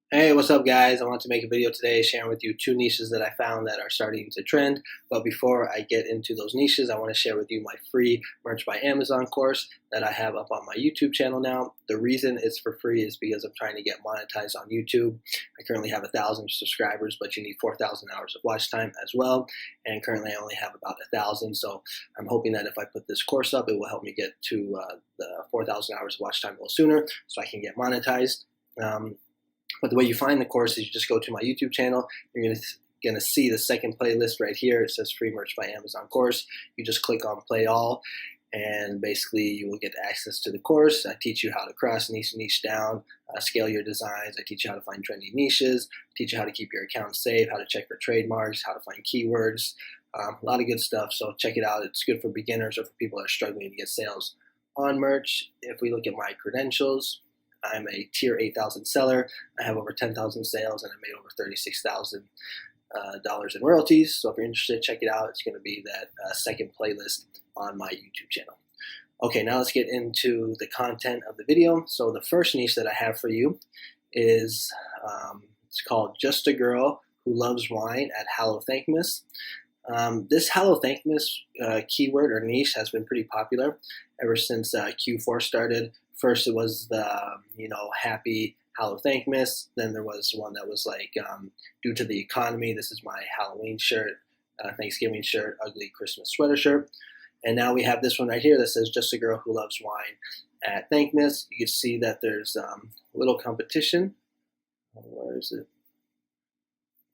Hey, what's up, guys? I want to make a video today sharing with you two niches that I found that are starting to trend. But before I get into those niches, I want to share with you my free Merch by Amazon course that I have up on my YouTube channel now. The reason it's for free is because I'm trying to get monetized on YouTube. I currently have 1,000 subscribers, but you need 4,000 hours of watch time as well. And currently I only have about 1,000. So I'm hoping that if I put this course up, it will help me get to the 4,000 hours of watch time a little sooner so I can get monetized. But the way you find the course is you just go to my YouTube channel. You're going to see the second playlist right here. It says Free Merch by Amazon course. You just click on Play All, and basically you will get access to the course. I teach you how to cross niche down, scale your designs. I teach you how to find trendy niches, teach you how to keep your account safe, how to check for trademarks, how to find keywords, a lot of good stuff. So check it out. It's good for beginners or for people that are struggling to get sales on merch. If we look at my credentials, I'm a tier 8,000 seller. I have over 10,000 sales, and I made over $36,000 in royalties. So if you're interested, check it out. It's going to be that second playlist on my YouTube channel. Okay, now let's get into the content of the video. So the first niche that I have for you is it's called Just a Girl Who Loves Wine at Hallow Thankmas. This Hallow Thankmas keyword or niche has been pretty popular ever since Q4 started. First, it was the, happy Hallow Thankmas. Then there was one that was like, due to the economy, this is my Halloween shirt, Thanksgiving shirt, ugly Christmas sweater shirt. And now we have this one right here that says Just a Girl Who Loves Wine at Thankmas. You can see that there's a little competition. Where is it?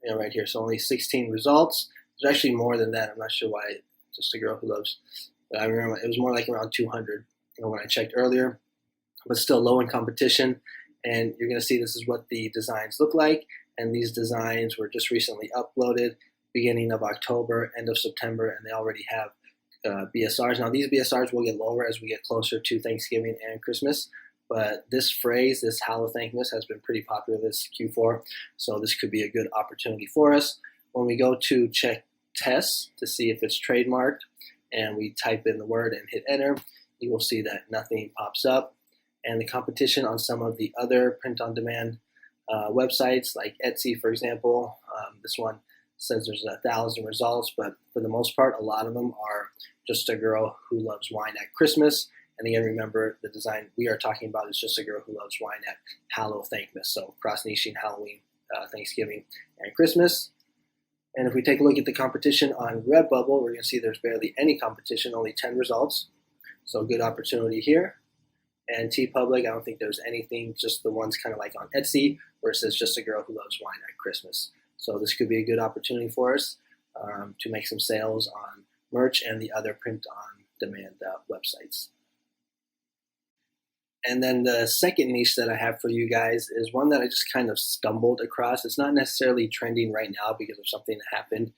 Yeah, right here. So only 16 results. There's actually more than that. I'm not sure why Just a Girl Who Loves. But I remember it was more like around 200 when I checked earlier. But still low in competition. And you're going to see this is what the designs look like. And these designs were just recently uploaded beginning of October, end of September, and they already have BSRs. Now, these BSRs will get lower as we get closer to Thanksgiving and Christmas. But this phrase, this Hallow Thankmas, has been pretty popular this Q4. So this could be a good opportunity for us. When we go to check tests to see if it's trademarked, and we type in the word and hit enter, you will see that nothing pops up. And the competition on some of the other print-on-demand websites, like Etsy, for example, this one says there's 1,000 results, but for the most part, a lot of them are Just a Girl Who Loves Wine at Christmas. And again, remember, the design we are talking about is Just a Girl Who Loves Wine at Hallow Thankmas, so cross-niching Halloween, Thanksgiving, and Christmas. And if we take a look at the competition on Redbubble, we're going to see there's barely any competition, only 10 results. So good opportunity here. And TeePublic, I don't think there's anything, just the ones kind of like on Etsy, where it says Just a Girl Who Loves Wine at Christmas. So this could be a good opportunity for us to make some sales on merch and the other print-on-demand websites. And then the second niche that I have for you guys is one that I just kind of stumbled across. It's not necessarily trending right now because of something that happened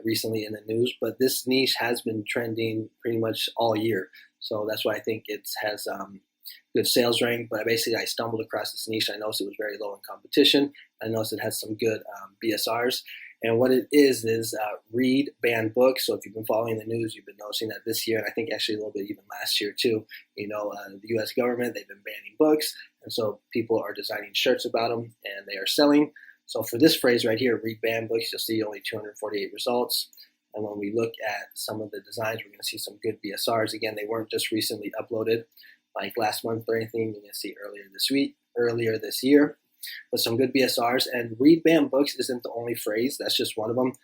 recently in the news, but this niche has been trending pretty much all year. So that's why I think it has good sales rank. But I stumbled across this niche. I noticed it was very low in competition. I noticed it has some good BSRs. And what it is read banned books. So if you've been following the news, you've been noticing that this year, and I think actually a little bit even last year too, the U.S. government, they've been banning books. And so people are designing shirts about them, and they are selling. So for this phrase right here, read banned books, you'll see only 248 results. And when we look at some of the designs, we're going to see some good BSRs. Again, they weren't just recently uploaded like last month or anything. You're going to see earlier this year, but some good BSRs. And read banned books isn't the only phrase. That's just one of them.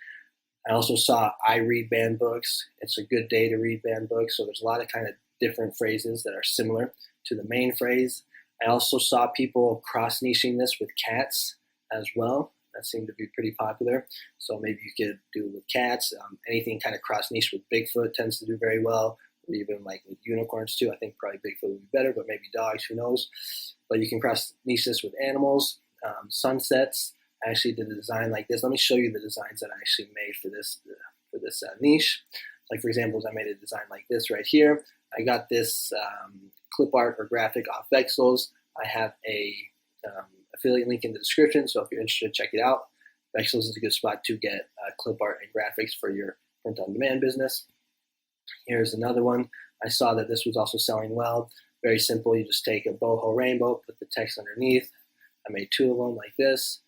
I also saw I read banned books. It's a good day to read banned books. So there's a lot of kind of different phrases that are similar to the main phrase. I also saw people cross-niching this with cats as well. That seemed to be pretty popular. So maybe you could do with cats. Anything kind of cross-niche with Bigfoot tends to do very well. Or even like with unicorns too. I think probably Bigfoot would be better, but maybe dogs, who knows. But you can cross-niche this with animals, sunsets. I actually did a design like this. Let me show you the designs that I actually made for this niche. Like for example, I made a design like this right here. I got this clip art or graphic off Vexels. I have a affiliate link in the description, so if you're interested, check it out. Vexels is a good spot to get clip art and graphics for your print-on-demand business. Here's another one. I saw that this was also selling well. Very simple. You just take a boho rainbow, put the text underneath, I made 2 of them like this,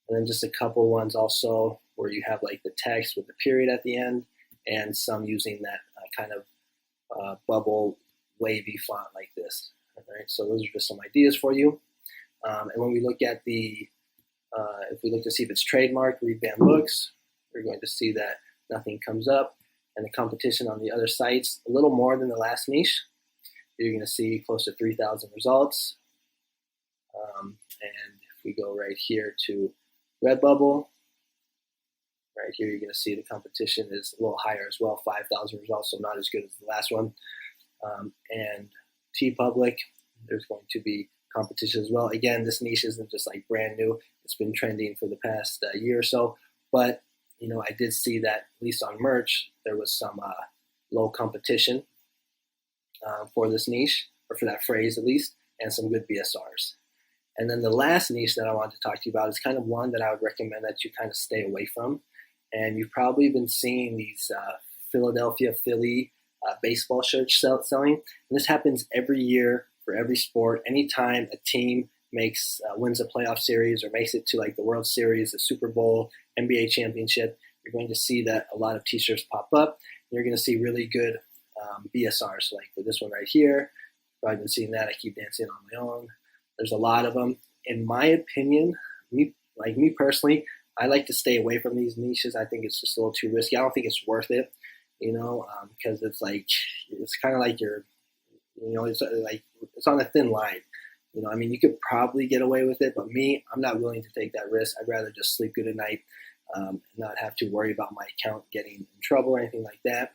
and then just a couple ones also where you have like the text with the period at the end, and some using that kind of bubble wavy font like this. All right, so those are just some ideas for you. And when we look at the, if we look to see if it's trademarked, read banned books, we're going to see that nothing comes up. And the competition on the other sites, a little more than the last niche. You're going to see close to 3,000 results. And if we go right here to Redbubble, right here you're going to see the competition is a little higher as well, 5,000 results, so not as good as the last one. And TeePublic, there's going to be competition as well. Again, this niche isn't just like brand new. It's been trending for the past year or so, but you know, I did see that at least on merch, there was some low competition for this niche, or for that phrase at least, and some good BSRs. And then the last niche that I wanted to talk to you about is kind of one that I would recommend that you kind of stay away from. And you've probably been seeing these Philadelphia Philly baseball shirts selling. And this happens every year for every sport. Anytime a team wins a playoff series or makes it to like the World Series, the Super Bowl, NBA championship, you're going to see that a lot of t-shirts pop up. You're going to see really good BSRs. So like for this one right here, you've probably been seeing that. I keep dancing on my own. There's a lot of them. In my opinion, me personally, I like to stay away from these niches. I think it's just a little too risky. I don't think it's worth it, you know, because it's kind of like you're, you know, it's on a thin line. You know, I mean, you could probably get away with it, but me, I'm not willing to take that risk. I'd rather just sleep good at night and not have to worry about my account getting in trouble or anything like that.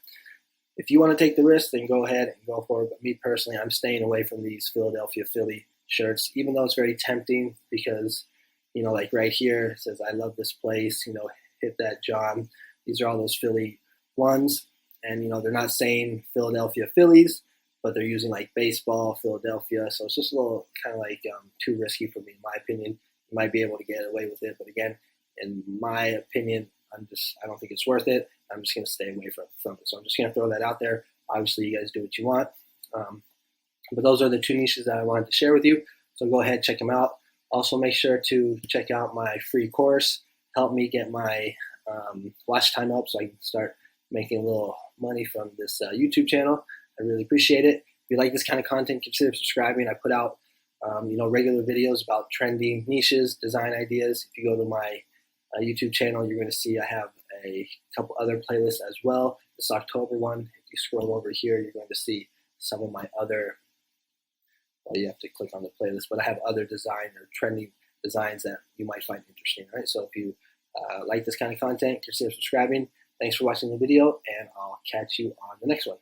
If you want to take the risk, then go ahead and go for it. But me personally, I'm staying away from these Philadelphia Philly shirts, even though it's very tempting because, you know, like right here, it says, I love this place, you know, hit that John. These are all those Philly ones. And, you know, they're not saying Philadelphia Phillies, but they're using like baseball, Philadelphia. So it's just a little kind of like too risky for me, in my opinion. You might be able to get away with it. But again, in my opinion, I don't think it's worth it. I'm just going to stay away from it. So I'm just going to throw that out there. Obviously, you guys do what you want. But those are the 2 niches that I wanted to share with you. So go ahead, check them out. Also, make sure to check out my free course. Help me get my watch time up so I can start making a little money from this YouTube channel. I really appreciate it. If you like this kind of content, consider subscribing. I put out you know, regular videos about trending niches, design ideas. If you go to my YouTube channel, you're going to see I have a couple other playlists as well. This October one, if you scroll over here, you're going to see some of my other, well, you have to click on the playlist, but I have other design or trending designs that you might find interesting, right? So if you like this kind of content, consider subscribing. Thanks for watching the video, and I'll catch you on the next one.